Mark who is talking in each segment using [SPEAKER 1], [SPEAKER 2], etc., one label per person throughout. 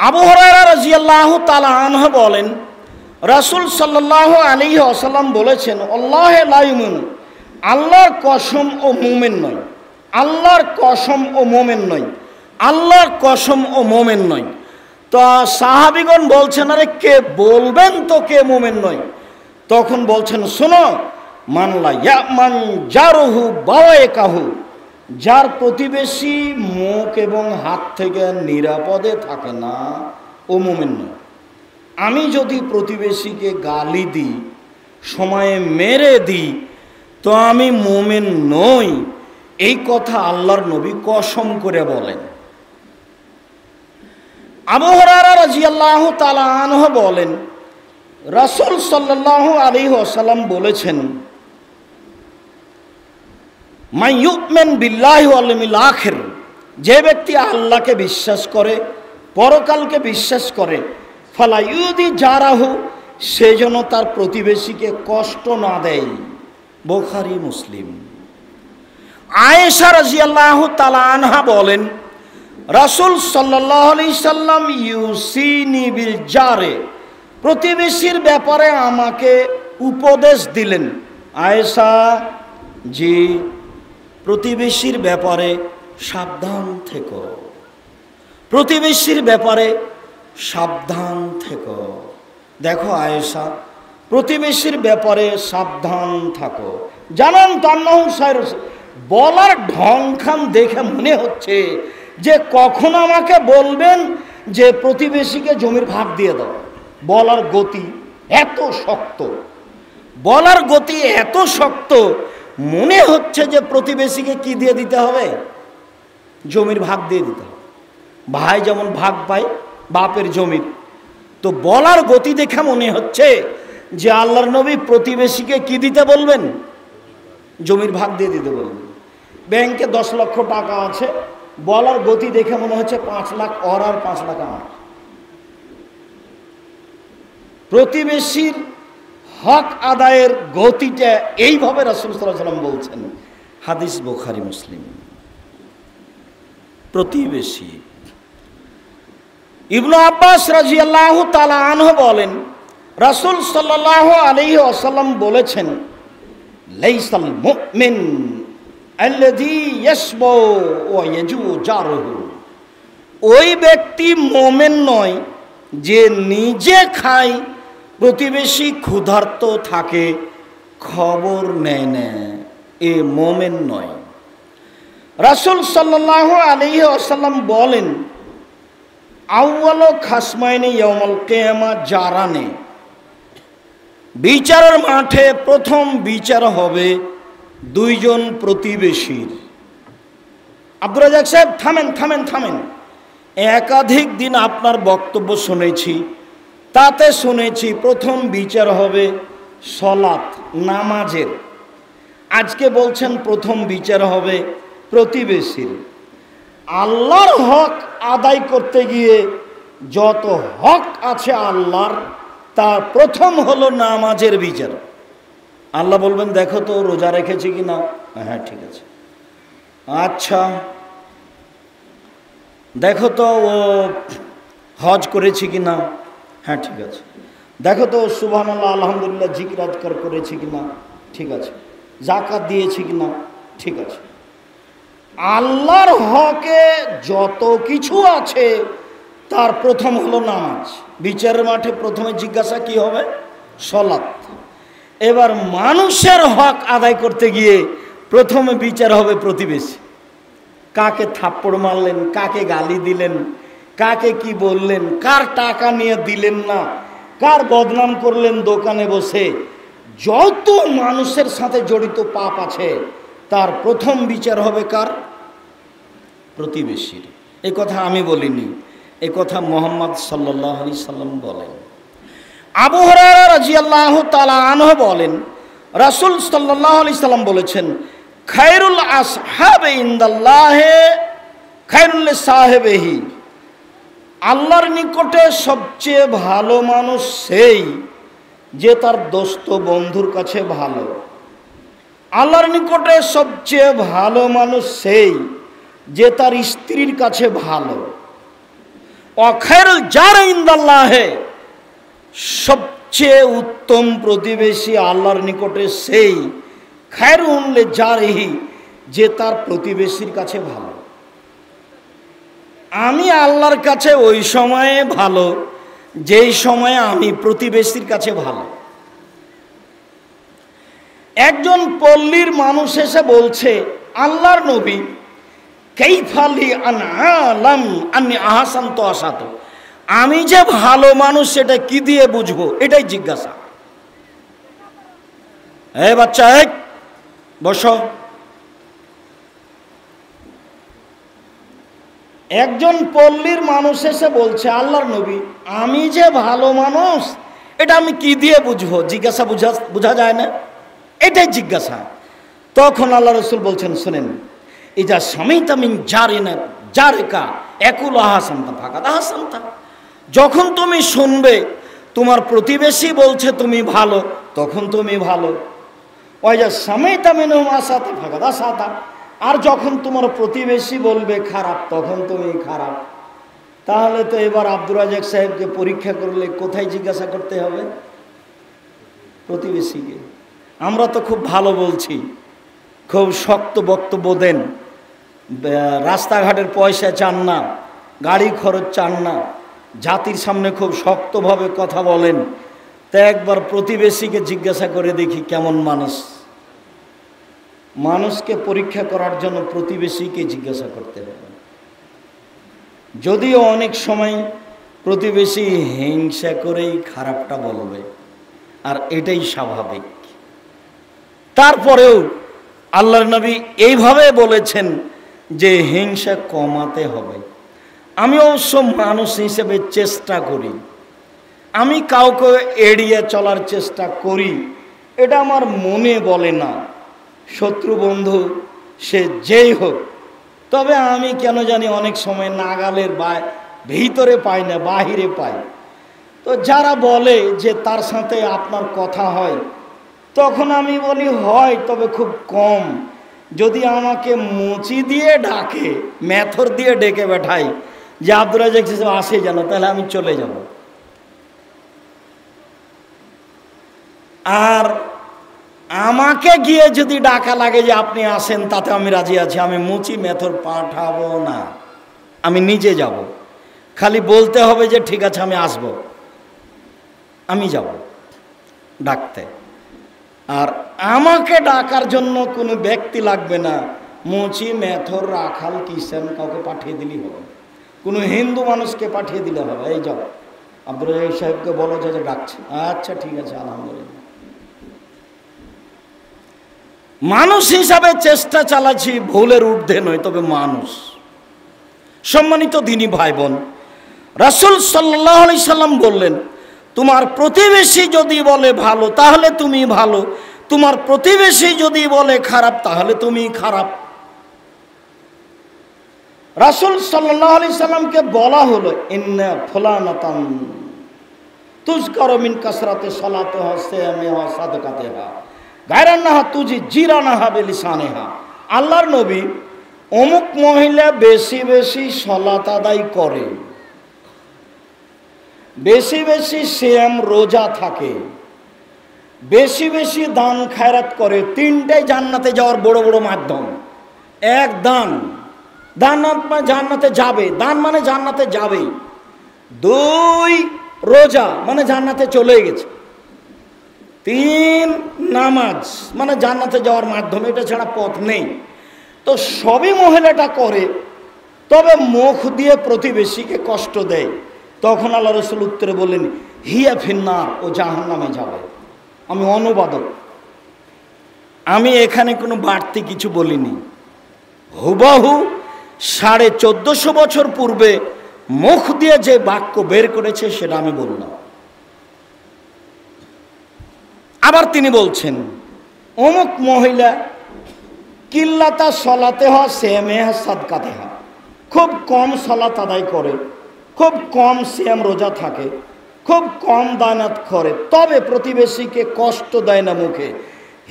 [SPEAKER 1] আবু হুরায়রা রাদিয়াল্লাহু তাআলা আনহু বলেন, রাসূল সাল্লাল্লাহু আলাইহি ওয়াসাল্লাম বলেছেন, আল্লাহে লা ইউমিন, আল্লাহর কসম ও মুমিন নয়, আল্লাহর কসম ও মুমিন নয়, আল্লাহর কসম ও মুমিন নয়। তো সাহাবীগণ বলছেন, আরে কে বলবেন তো কে মুমিন নয়? তখন বলছেন, শোনো, মানলা ইয়ামান জারুহু বাওয়াইকাহু, যার প্রতিবেশী মুখ এবং হাত থেকে নিরাপদে থাকে না, ও মুমিন নয়। আমি যদি প্রতিবেশীকে গালি দিই, সময়ে মেরে দিই, তো আমি মুমিন নই, এই কথা আল্লাহর নবী কসম করে বলেন। আবু হুরায়রা রাদিয়াল্লাহু তাআলা আনহু বলেন, রাসূল সাল্লাল্লাহু আলাইহি ওয়াসাল্লাম বলেছেন, মান ইউমিন বিল্লাহি ওয়াল ইয়াউমিল আখির, যে ব্যক্তি আল্লাহকে বিশ্বাস করে, পরকালকে বিশ্বাস করে, ফালা ইউদি জারাহু, সে যেন তার প্রতিবেশীকে কষ্ট না দেয়। বুখারী মুসলিম। আয়েশা রাদিয়াল্লাহু তাআলা আনহা বলেন, রাসূল সাল্লাল্লাহু আলাইহি সাল্লাম ইউসিনি বিল জারে, প্রতিবেশীর ব্যাপারে আমাকে উপদেশ দিলেন। আয়েশা, জি, প্রতিবেশীর ব্যাপারে সাবধান থেকো, প্রতিবেশীর ব্যাপারে সাবধান থেকো। দেখো আয়েশা, প্রতিবেশীর ব্যাপারে সাবধান থাকো। জানান তো আন্নাহু সাইর, বলার ঢংখান দেখে মনে হচ্ছে যে কখন আমাকে বলবেন যে প্রতিবেশীকে জমির ভাগ দিয়ে দাও। বলার গতি এত শক্ত, বলার গতি এত শক্ত, মনে হচ্ছে যে প্রতিবেশীকে কি দিয়ে দিতে হবে? জমির ভাগ দিয়ে দিতে হবে। ভাই যেমন ভাগ পায় বাপের জমির, তো বলার গতি দেখে মনে হচ্ছে যে আল্লাহর নবী প্রতিবেশীকে কি দিতে বলবেন? জমির ভাগ দিয়ে দিতে বলবেন। ব্যাংকে 10 লক্ষ টাকা আছে, বলার গতি দেখে মনে হচ্ছে 5 লাখ ওর আর 5 লাখ আমার। প্রতিবেশীর হক আদায়ের গতিটা এইভাবে রাসূল সাল্লাল্লাহু আলাইহি ওয়াসাল্লাম বলছেন। হাদিস বুখারী মুসলিম। প্রতিবেশী। ইবনে আব্বাস রাদিয়াল্লাহু তাআলা আনহু বলেন, রাসূল সাল্লাল্লাহু আলাইহি ওয়াসাল্লাম বলেছেন, লাইসাল মুমিন আল্লাযী ইয়াসবু ওয়া ইয়াজু জারহু, ওই ব্যক্তি মুমিন নয় যে নিজে খায়, প্রতিবেশী ক্ষুধার্ত থাকে খবর নেয় না, এ মুমিন নয়। রাসূল সাল্লাল্লাহু আলাইহি ওয়াসাল্লাম বলেন, আউয়ালু খাসমাইনি ইয়াউমুল কিয়ামা জারানে, বিচারের মাঠে প্রথম বিচার হবে দুইজন প্রতিবেশীর। আব্দুর রাজ্জাক সাহেব, থামেন থামেন থামেন। একাধিক দিন আপনার বক্তব্য শুনেছি, তাতে শুনেছি প্রথম বিচার হবে সলাত, নামাজের। আজকে বলছেন প্রথম বিচার হবে প্রতিবেশীর। আল্লাহর হক আদায় করতে গিয়ে যত হক আছে আল্লাহর, তার প্রথম হলো নামাজের বিচার। আল্লাহ বলবেন, দেখো তো রোজা রেখেছি কি না? হ্যাঁ ঠিক আছে। আচ্ছা, দেখো তো ও হজ করেছি কি না? হ্যাঁ ঠিক আছে। দেখো তো সুবহানাল্লাহ আলহামদুলিল্লাহ জিকির আজকার করেছি কি না? ঠিক আছে। যাকাত দিয়েছি কি না? ঠিক আছে। আল্লাহর হকে যত কিছু আছে তার প্রথম হলো নামাজ। বিচারের মাঠে প্রথমে জিজ্ঞাসা কি হবে? সলাত। এবার মানুষের হক আদায় করতে গিয়ে প্রথমে বিচার হবে প্রতিবেশী। কাকে থাপ্পড় মারলেন, কাকে গালি দিলেন, কাকে কি বললেন, কার টাকা নিয়ে দিলেন না, কার বদনাম করলেন দোকানে বসে, যত মানুষের সাথে জড়িত পাপ আছে তার প্রথম বিচার হবে কার? প্রতিবেশীর। এই কথা আমি বলিনি, এই কথা মুহাম্মদ সাল্লাল্লাহু আলাইহি সাল্লাম বলেন। আবু হুরায়রা রাদিয়াল্লাহু তাআলা আনহু বলেন, রাসূল সাল্লাল্লাহু আলাইহি সাল্লাম বলেছেন, খায়রুল আসহাবে ইনদাল্লাহি খায়রুল লিসাহিবিহি, আল্লাহর নিকটে সবচেয়ে ভালো মানুষ সেই যে তার দোস্ত বন্ধুর কাছে ভালো। আল্লাহর নিকটে সবচেয়ে ভালো মানুষ সেই যে তার স্ত্রীর কাছে ভালো। অখায়রুল জার ইনদাল্লাহে, সবচেয়ে উত্তম প্রতিবেশী আল্লাহর নিকটে সেই খায়রুন লি জারিহি, যে তার প্রতিবেশীর কাছে ভালো। আমি আল্লাহর কাছে ওই সময়ে ভালো যেই সময়ে আমি প্রতিবেশীর কাছে ভালো। একজন পল্লীর মানুষ এসে বলছে, আল্লাহর নবী, কাইফালি আন আলাম আন্নী আহসানতু আসাত, আমি যে ভালো মানুষ সেটা কি দিয়ে বুঝবো, এটাই জিজ্ঞাসা। এই বাচ্চা, এক বসো। একজন পল্লীর মানুষ এসে বলছে, আল্লাহর নবী, আমি যে ভালো মানুষ এটা আমি কি দিয়ে বুঝবো? জিজ্ঞাসা বোঝা যায় না, এটাই জিজ্ঞাসা। তখন আল্লাহ রসুল বলছেন, শোনেন, ইজা সামিতা মিন জারিনা জারিকা একুল আহসানতা ফাকাদ আহসানতা, যখন তুমি শুনবে তোমার প্রতিবেশী বলছে তুমি ভালো, তখন তুমি ভালো। ওইজা সামিতা মিনহুম আসাতা ফাকাদ আসাতা, আর যখন তোমার প্রতিবেশী বলবে খারাপ, তখন তুমি খারাপ। তাহলে তো এবার আব্দুর রাজ্জাক সাহেবকে পরীক্ষা করলে কোথায় জিজ্ঞাসা করতে হবে? প্রতিবেশীকে। আমরা তো খুব ভালো বলছি, খুব শক্ত বক্তব্য দেন, রাস্তাঘাটের পয়সা চান না, গাড়ি খরচ চান না, জাতির সামনে খুব শক্তভাবে কথা বলেন। তা একবার প্রতিবেশীকে জিজ্ঞাসা করে দেখি কেমন মানুষ। মানুষকে পরীক্ষা করার জন্য প্রতিবেশীকে জিজ্ঞাসা করতে হবে। যদিও অনেক সময় প্রতিবেশী হিংসা করেই খারাপটা বলবে, আর এটাই স্বাভাবিক। তারপরেও আল্লাহর নবী এইভাবে বলেছেন যে হিংসা কমাতে হবে। আমি অবশ্য মানুষ হিসেবে চেষ্টা করি, আমি কাউকে এড়িয়ে চলার চেষ্টা করি, এটা আমার মনে বলে না, শত্রু বন্ধু সে যেই হোক। তবে আমি কেন জানি অনেক সময় নাগালের ভিতরে পাই না, বাহিরে পাই। তো যারা বলে যে তার সাথে আপনার কথা হয়, তখন আমি বলি হয়, তবে খুব কম। যদি আমাকে মুচি দিয়ে ডাকে, মেথর দিয়ে ডেকে বেঠাই যে আব্দুর রাজ্জাক সাহেব আসে যেন, তাহলে আমি চলে যাব। আর আমাকে গিয়ে যদি ডাকা লাগে যে আপনি আসেন, তাতে আমি রাজি আছি, আমি মুচি মেথর পাঠাবো না, আমি নিজে যাব। খালি বলতে হবে যে ঠিক আছে আমি আসব, আমি যাব ডাকতে। আর আমাকে ডাকার জন্য কোনো ব্যক্তি লাগবে না, মুচি মেথর রাখাল কিষান কাউকে পাঠিয়ে দিলেই হবে, কোনো হিন্দু মানুষকে পাঠিয়ে দিলে হবে, এই যাও আব্দুর রাজ্জাক সাহেবকে বলো যে ডাকছে। আচ্ছা ঠিক আছে, আলহামদুলিল্লাহ। মানুষ হিসাবে চেষ্টা চালাচ্ছি, ভুলের ঊর্ধ্বে নয়, তবে মানুষ। সম্মানিত দ্বীনি ভাই বোন, রাসূল সাল্লাল্লাহু আলাইহি সাল্লাম বললেন, তোমার প্রতিবেশী যদি বলে ভালো তাহলে তুমি ভালো, তোমার প্রতিবেশী যদি বলে খারাপ তাহলে তুমি খারাপ। রাসূল সাল্লাল্লাহু আলাইহি সাল্লামকে বলা হলো, ইন্না ফুলানাতান তুযকারু মিন কাসরাতি সালাতিহা সিয়ামিহা সাদাকাতিহা গায়রান্নাহা তুজি জিরানাহা বিলিসানিহা। আল্লাহর নবী, অমুক মহিলা বেশি বেশি সালাত আদায় করে, বেশি বেশি সিয়াম রোজা থাকে, বেশি বেশি দান খায়রাত করে। তিনটাই জান্নাতে যাওয়ার বড় বড় মাধ্যম। এক, দান, দান মানে জান্নাতে যাবে, দান মানে জান্নাতে যাবে। দুই, রোজা মানে জান্নাতে চলে গেছে। তিন, নামাজ মানে জান্নাতে যাওয়ার মাধ্যম, এটা ছাড়া পথ নেই। তো সবই মহিলাটা করে, তবে মুখ দিয়ে প্রতিবেশীকে কষ্ট দেয়। তখন আল্লাহ রাসূল উত্তরে বললেন, হিয়া ফিন্নার, ও জাহান্নামে যাবে। আমি অনুবাদক, আমি এখানে কোনো বাড়তি কিছু বলিনি। হুবাহু 1450 বছর পূর্বে মুখ দিয়ে যে বাক্য বের করেছে সেটা আমি বললাম। আবার তিনি বলছেন, অমুক মহিলা কিল্লাতা সলাতে হা সিয়ামেহা সাদকাতেহা, খুব কম সালাত আদায় করে, খুব কম সিয়াম রোজা থাকে, খুব কম দানাত করে, তবে প্রতিবেশীকে কষ্ট দেয় না মুখে,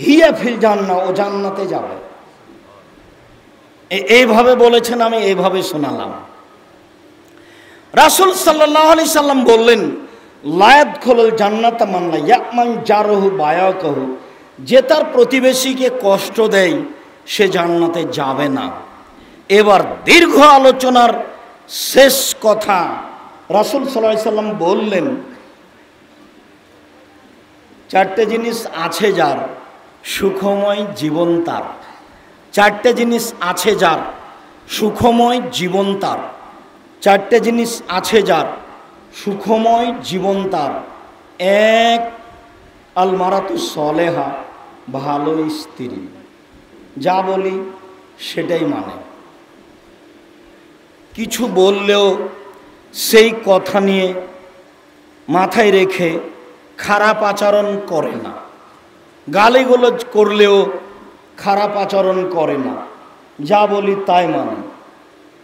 [SPEAKER 1] হিয়া ফিল জান্নাহ, ও জান্নাতে যাবে। এইভাবে বলেছেন, আমি এইভাবে শোনালাম। রাসূল সাল্লাল্লাহু আলাইহি সাল্লাম বললেন, লা ইয়াদখুলুল জান্নাতা মান লা ইয়ামান জারহু বায়াকাহু, যে তার প্রতিবেশীকে কষ্ট দেয় সে জান্নাতে যাবে না। এবার দীর্ঘ আলোচনার শেষ কথা রাসূল সাল্লাল্লাহু আলাইহি সাল্লাম বললেন, চারটে জিনিস আছে যার সুখময় জীবন তার। চারটে জিনিস আছে যার সুখময় জীবন তার। চারটে জিনিস আছে যার সুখময় জীবন তার। এক, আল মারাতু সলেহা, ভালো স্ত্রী, যা বলি সেটাই মানে, কিছু বললেও সেই কথা নিয়ে মাথায় রেখে খারাপ আচরণ করে না, গালিগালাজ করলেও খারাপ আচরণ করে না, যা বলি তাই মানে।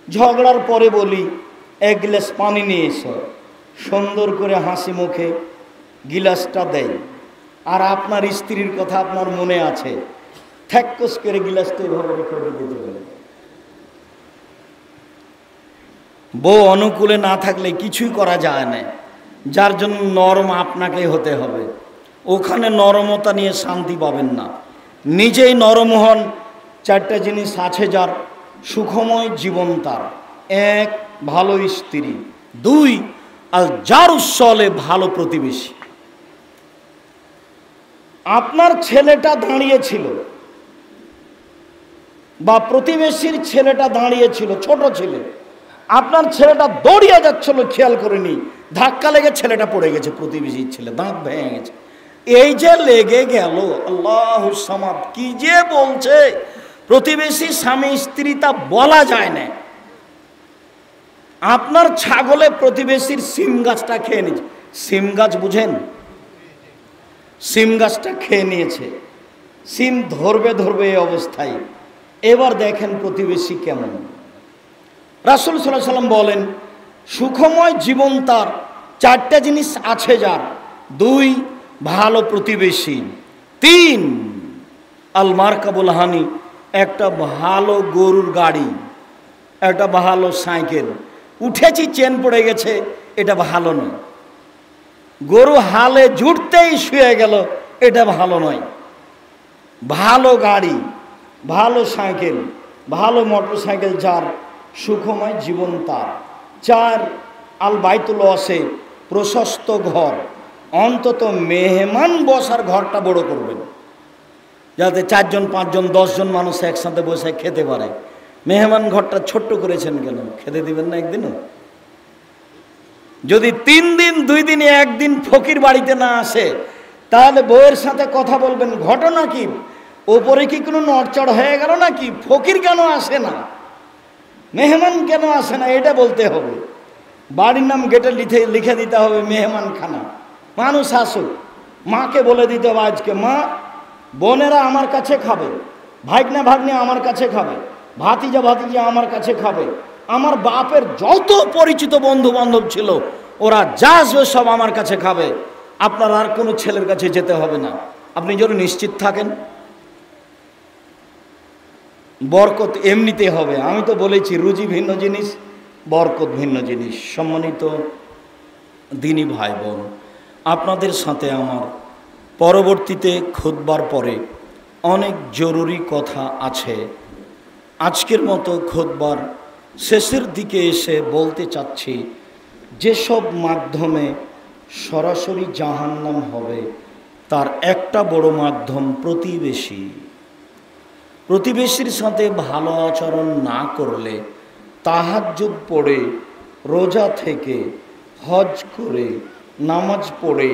[SPEAKER 1] ঝগড়ার পরে বলি এক গ্লাস পানি নিয়ে এসো, সুন্দর করে হাসি মুখে গিলাসটা দেয়। আর আপনার স্ত্রীর কথা আপনার মনে আছে, ঠ্যাক্কস করে গিলাসটা এভাবে রেখে দিতে বলে। বউ অনুকূলে না থাকলে কিছুই করা যায় না, যার জন্য নরম আপনাকেই হতে হবে। ওখানে নরমতা নিয়ে শান্তি পাবেন না, নিজেই নরম হন। চারটা জিনিস আছে যার সুখময় জীবন তার। এক, ভালো স্ত্রী। দুই, আল জারুস সলে, ভালো প্রতিবেশী। আপনার ছেলেটা দাঁড়িয়েছিল বা প্রতিবেশীর ছেলেটা দাঁড়িয়েছিল, ছোট ছেলে, আপনার ছেলেটা দৌড়িয়ে যাচ্ছিল, খেয়াল করেনি, ধাক্কা লেগে ছেলেটা পড়ে গেছে, প্রতিবেশীর ছেলে দাঁত ভেঙে গেছে। এই যে লেগে গেল, আল্লাহু সামাদ, কি যে বলছে প্রতিবেশী স্বামী স্ত্রী তা বলা যায় না। আপনার ছাগলে প্রতিবেশীর সিম গাছটা খেয়ে নিয়েছে, সিম গাছ বুঝেন, সিম গাছটা খেয়ে নিয়েছে, সিম ধরবে ধরবে এই অবস্থায়। এবার দেখেন প্রতিবেশী কেমন। রাসূল সাল্লাল্লাহু আলাইহি সাল্লাম বলেন, সুখময় জীবন তার চারটা জিনিস আছে যার। দুই, ভালো প্রতিবেশী। তিন, আল মারকাবুল হানি, একটা ভালো গরুর গাড়ি, একটা ভালো সাইকেল। উঠেছি চেন পড়ে গেছে, এটা ভালো নয়। গরু হালে জুটতেই শুয়ে গেল, এটা ভালো নয়। ভালো গাড়ি, ভালো সাইকেল, ভালো মোটর সাইকেল যার সুখময় জীবন তার। চার, আল বাইতুল ওয়াসে, প্রশস্ত ঘর, অন্তত মেহমান বসার ঘরটা বড় করবেন, যাতে 4 জন 5 জন 10 জন মানুষ একসাথে বসে খেতে পারে। মেহমান ঘরটা ছোট্ট করেছেন কেন? খেতে দিবেন না একদিনও? যদি 3 দিন 2 দিনে 1 দিন ফকির বাড়িতে না আসে, তাহলে বউয়ের সাথে কথা বলবেন, ঘটনা কি, ওপরে কি কোনো নড়চড় হয়ে গেল নাকি, ফকির কেন আসে না, মেহমান কেন আসে না, এটা বলতে হবে। বাড়ির নাম গেটে লিখে দিতে হবে মেহমান খানা, মানুষ আসুক। মাকে বলে দিতে হবে, আজকে মা বোনেরা আমার কাছে খাবে, ভাগ্নে ভাগ্নে আমার কাছে খাবে, ভাতিজা ভাতিজা আমার কাছে খাবে, আমার বাপের যত পরিচিত বন্ধু বান্ধব ছিল ওরা যা আসবে সব আমার কাছে খাবে, আপনার আর কোনো ছেলের কাছে যেতে হবে না, আপনি যেন নিশ্চিত থাকেন। বরকত এমনিতে হবে। আমি তো বলেছি রুজি ভিন্ন জিনিস, বরকত ভিন্ন জিনিস। সম্মানিত দিনী ভাই বোন, আপনাদের সাথে আমার পরবর্তীতে খুতবার পরে অনেক জরুরি কথা আছে। আজকের মতো খুতবার শেষের দিকে এসে বলতে চাচ্ছি, যেসব মাধ্যমে সরাসরি জাহান্নাম হবে তার একটা বড় মাধ্যম প্রতিবেশী। প্রতিবেশীর সাথে ভালো আচরণ না করলে তাহাজ্জুদ পড়ে, রোজা থেকে, হজ করে, নামাজ পড়ে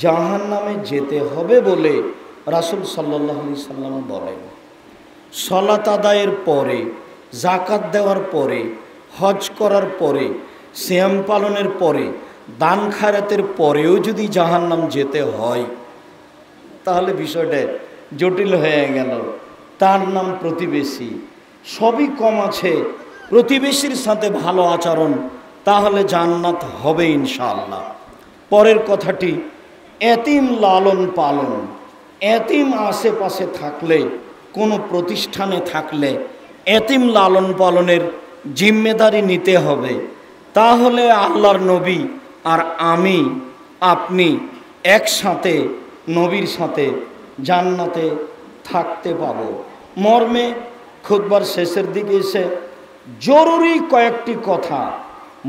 [SPEAKER 1] জাহান্নামে যেতে হবে বলে রাসূল সাল্লাল্লাহু আলাইহি সাল্লাম বলেন। সালাত আদায়ের পরে, যাকাত দেওয়ার পরে, হজ করার পরে, সিয়াম পালনের পরে, দান খায়রাতের পরেও যদি জাহান্নাম যেতে হয় তাহলে বিষয়টা জটিল হয়ে গেল। তার নাম প্রতিবেশী। সবই কম আছে, প্রতিবেশীর সাথে ভালো আচরণ, তাহলে জান্নাত হবে ইনশাআল্লাহ। পরের কথাটি, এতিম লালন পালন। এতিম আশেপাশে থাকলে, কোনো প্রতিষ্ঠানে থাকলে এতিম লালন পালনের জিম্মেদারি নিতে হবে। তাহলে আল্লাহর নবী আর আমি আপনি একসাথে নবীর সাথে জান্নাতে থাকতে পাব। মর্মে খুতবার শেষের দিকে এসে জরুরি কয়েকটি কথা,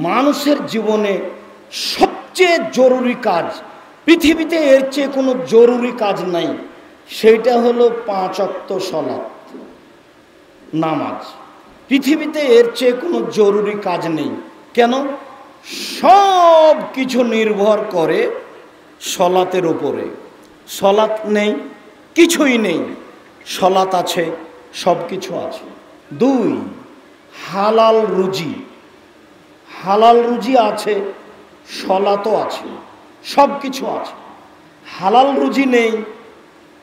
[SPEAKER 1] মানুষের জীবনে সবচেয়ে জরুরি কাজ, পৃথিবীতে এর চেয়ে কোনো জরুরি কাজ নাই, সেইটা হলো 5 ওয়াক্ত সালাত নামাজ। পৃথিবীতে এর চেয়ে কোনো জরুরি কাজ নেই। কেন? সব কিছু নির্ভর করে সলাতের উপরে। সলাত নেই, কিছুই নেই। সলাত আছে, সব কিছু আছে। 2, হালাল রুজি। হালাল রুজি আছে, সলাতও আছে, সব কিছু আছে। হালাল রুজি নেই,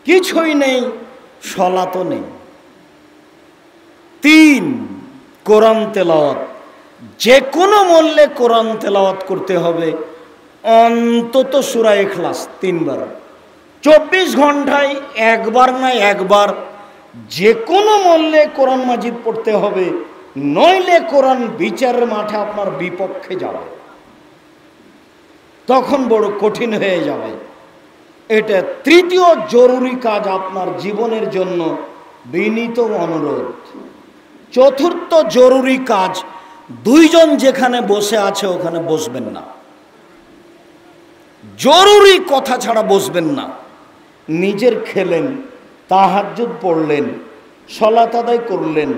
[SPEAKER 1] কিছুই নেই, সলাতও নেই। 3, কোরআন তেলাওয়াত। যে কোনো মূল্যে কোরআন তেলাওয়াত করতে হবে, অন্তত সূরা ইখলাস 3 বার। 24 ঘন্টায় একবার না একবার যে কোনো মূল্যে কোরআন মাজিদ পড়তে হবে, নইলে কোরআন বিচারের মাঠে আপনার বিপক্ষে যাবে, তখন বড় কঠিন হয়ে যাবে। এটা 3য় জরুরি কাজ আপনার জীবনের জন্য, বিনীত অনুরোধ। 4র্থ জরুরি কাজ, 2 জন যেখানে বসে আছে ওখানে বসবেন না, জরুরি কথা ছাড়া বসবেন না। নিজের খেলেন, তাহাজ্জুদ পড়লেন, সালাত আদায় করলেন,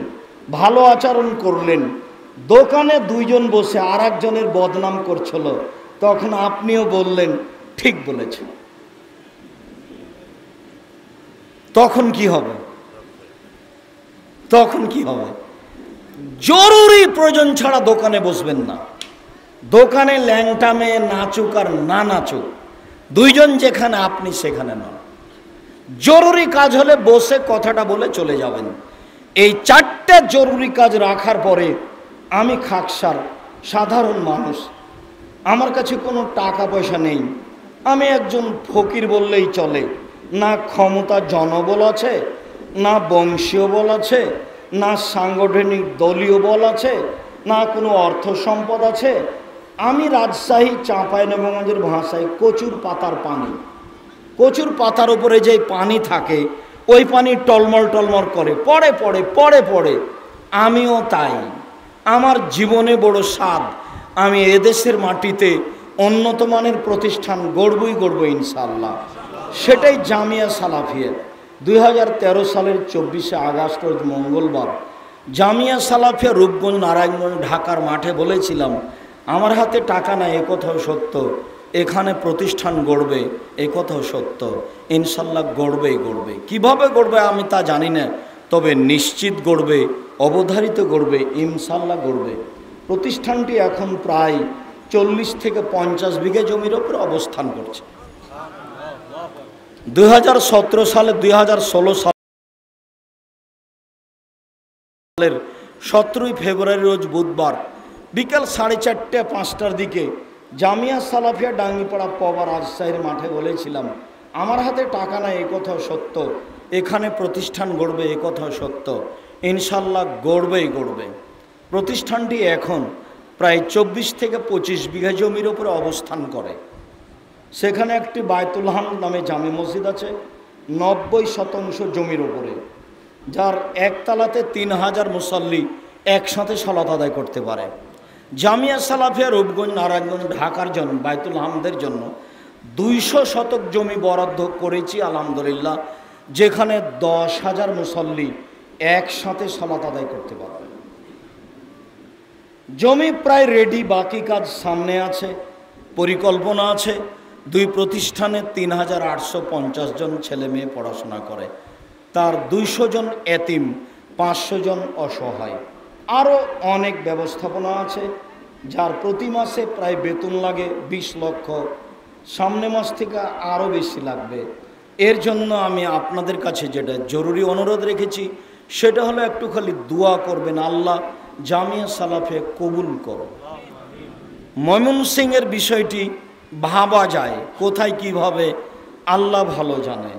[SPEAKER 1] ভালো আচরণ করলেন, দোকানে 2 জন বসে আর একজনের বদনাম করছিল, তখন আপনিও বললেন ঠিক বলেছেন, তখন কি হবে? তখন কি হবে? জরুরি প্রয়োজন ছাড়া দোকানে বসবেন না। দোকানে ল্যাংটা মেয়ে নাচুক আর না নাচুক, 2 জন যেখানে আপনি সেখানে নন। জরুরি কাজ হলে বসে কথাটা বলে চলে যাবেন। এই 4টে জরুরি কাজ রাখার পরে আমি খাকসার সাধারণ মানুষ, আমার কাছে কোনো টাকা পয়সা নেই, আমি একজন ফকির বললেই চলে। না ক্ষমতা জনবল আছে, না বংশীয় বল আছে, না সাংগঠনিক দলীয় বল আছে, না কোনো অর্থ সম্পদ আছে। আমি রাজশাহী চাঁপাইনবাবগঞ্জের ভাষায় কচুর পাতার পানি। কচুর পাতার উপরে যে পানি থাকে, ওই পানি টলমল টলমল করে, পড়ে পড়ে পড়ে পড়ে। আমিও তাই। আমার জীবনে বড় স্বাদ, আমি এদেশের মাটিতে উন্নত মানের প্রতিষ্ঠান গড়বই গড়ব ইনশাআল্লাহ। সেটাই জামিয়া সালাফিয়া। 2013 সালের 24শে আগস্ট মঙ্গলবার জামিয়া সালাফিয়া রূপগঞ্জ নারায়ণগঞ্জ ঢাকার মাঠে বলেছিলাম, আমার হাতে টাকা নাই এ কথাও সত্য, এখানে প্রতিষ্ঠান গড়বে এ কথাও সত্য, ইনশাল্লাহ গড়বেই গড়বে। কিভাবে গড়বে আমি তা জানি না, তবে নিশ্চিত গড়বে, অবধারিত গড়বে, ইনশাল্লাহ গড়বে। প্রতিষ্ঠানটি এখন প্রায় 40 থেকে 50 বিঘা জমির ওপরে অবস্থান করছে। 2017 সালে 2016 সালের 17ই ফেব্রুয়ারি রোজ বুধবার বিকাল 4:30-5টার দিকে জামিয়া সালাফিয়া ডাঙ্গিপাড়া পবা রাজশাহীর মাঠে বলেছিলাম, আমার হাতে টাকা নাই এ কথাও সত্য, এখানে প্রতিষ্ঠান গড়বে এ কথাও সত্য, ইনশাল্লাহ গড়বেই গড়বে। প্রতিষ্ঠানটি এখন প্রায় 24 থেকে 25 বিঘা জমির উপরে অবস্থান করে। সেখানে একটি বায়তুল হামদ নামে জামে মসজিদ আছে 90% জমির উপরে, যার একতলাতে 3000 মুসল্লি একসাথে সালাত আদায় করতে পারে। জামিয়া সালাফিয়া রূপগঞ্জ নারায়ণগঞ্জ ঢাকার জন্য বায়তুল হামদের জন্য 200 শতক জমি বরাদ্দ করেছি আলহামদুলিল্লাহ, যেখানে 10,000 মুসল্লি একসাথে সালাত আদায় করতে পারবে। জমি প্রায় রেডি, বাকি কাজ সামনে আছে, পরিকল্পনা আছে। 2 প্রতিষ্ঠানে 3850 জন ছেলে মেয়ে পড়াশোনা করে, তার 200 জন এতিম, 500 জন অসহায়। আরও অনেক ব্যবস্থাপনা আছে, যার প্রতি মাসে প্রায় বেতন লাগে 20 লক্ষ, সামনে মাস থেকে আরও বেশি লাগবে। এর জন্য আমি আপনাদের কাছে যেটা জরুরি অনুরোধ রেখেছি সেটা হলো একটু খালি দোয়া করবেন, আল্লাহ জামিয়া সালাফে কবুল করো। ময়মনসিংহের বিষয়টি ভাবা যায়, কোথায় কিভাবে আল্লাহ ভালো জানে।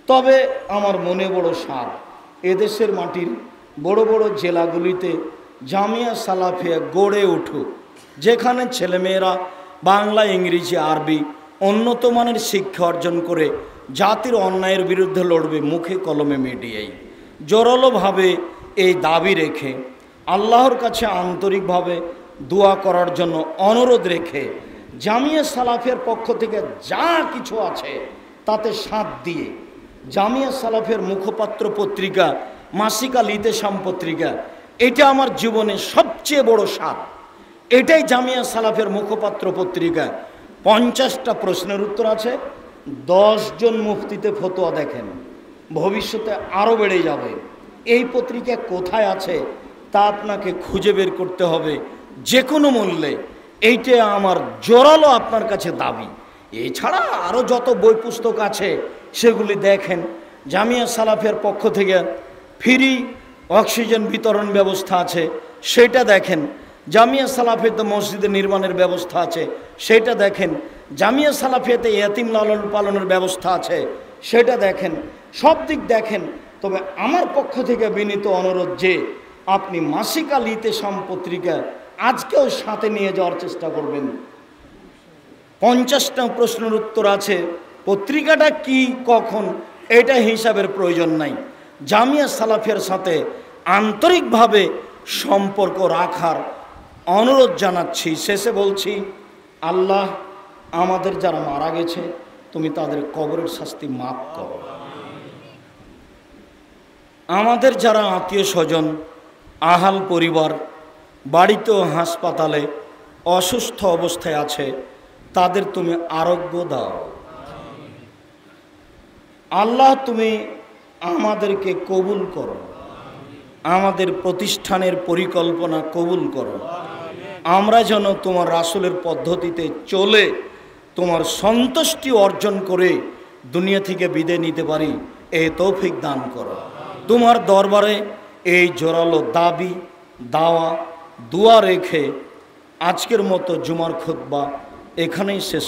[SPEAKER 1] তবে আমার মনে বড় সার, এদেশের মাটির বড় বড় জেলাগুলিতে জামিয়া সালাফিয়া গড়ে উঠুক, যেখানে ছেলেমেয়েরা বাংলা, ইংরেজি, আরবি উন্নত মানের শিক্ষা অর্জন করে জাতির অন্যায়ের বিরুদ্ধে লড়বে মুখে কলমে মিডিয়ায়। জোরালোভাবে এই দাবি রেখে আল্লাহর কাছে আন্তরিকভাবে দোয়া করার জন্য অনুরোধ রেখে জামিয়া সালাফের পক্ষ থেকে যা কিছু আছে তাতে সাথ দিয়ে জামিয়া সালাফের মুখপাত্র পত্রিকা মাসিক আল ইতেসাম পত্রিকা, এটা আমার জীবনের সবচেয়ে বড় স্বাদ। এটাই জামিয়া সালাফের মুখপাত্র পত্রিকা। 50টা প্রশ্নের উত্তর আছে, 10 জন মুফতিতে ফতোয়া দেখেন, ভবিষ্যতে আরও বেড়ে যাবে। এই পত্রিকা কোথায় আছে তা আপনাকে খুঁজে বের করতে হবে যে কোনো মূল্যে। এইটা আমার জোরালো আপনার কাছে দাবি। এছাড়া আরও যত বই পুস্তক আছে সেগুলি দেখেন। জামিয়া সালাফের পক্ষ থেকে ফ্রি অক্সিজেন বিতরণ ব্যবস্থা আছে, সেটা দেখেন। জামিয়া সালাফিয়াতে মসজিদে নির্মাণের ব্যবস্থা আছে, সেটা দেখেন। জামিয়া সালাফিয়াতে ইয়াতিম লালন পালনের ব্যবস্থা আছে, সেটা দেখেন। সব দিক দেখেন। তবে আমার পক্ষ থেকে বিনীত অনুরোধ যে আপনি মাসিক আল ইতেসাম পত্রিকা আজকেও সাথে নিয়ে যাওয়ার চেষ্টা করবেন। 50টা প্রশ্নের উত্তর আছে। পত্রিকাটা কি, কখন, এটা হিসাবের প্রয়োজন নাই। জামিয়া সালাফিয়ার সাথে আন্তরিকভাবে সম্পর্ক রাখার অনুরোধ জানাচ্ছি। শেষে বলছি, আল্লাহ আমাদের যারা মারা গেছে তুমি তাদের কবরের শাস্তি মাফ করো। আমাদের যারা আত্মীয় স্বজন, আহাল পরিবার বাড়িতে ও হাসপাতালে অসুস্থ অবস্থায় আছে তাদের তুমি আরোগ্য দাও। আল্লাহ তুমি আমাদেরকে কবুল করো, আমাদের প্রতিষ্ঠানের পরিকল্পনা কবুল করো। আমরা যেন তোমার রাসূলের পদ্ধতিতে চলে তোমার সন্তুষ্টি অর্জন করে দুনিয়া থেকে বিদায় নিতে পারি, এই তৌফিক দান করো। তোমার দরবারে এই জোরালো দাবি, দাওয়া, দোয়া রেখে আজকের মতো জুমার খুতবা এখানেই শেষ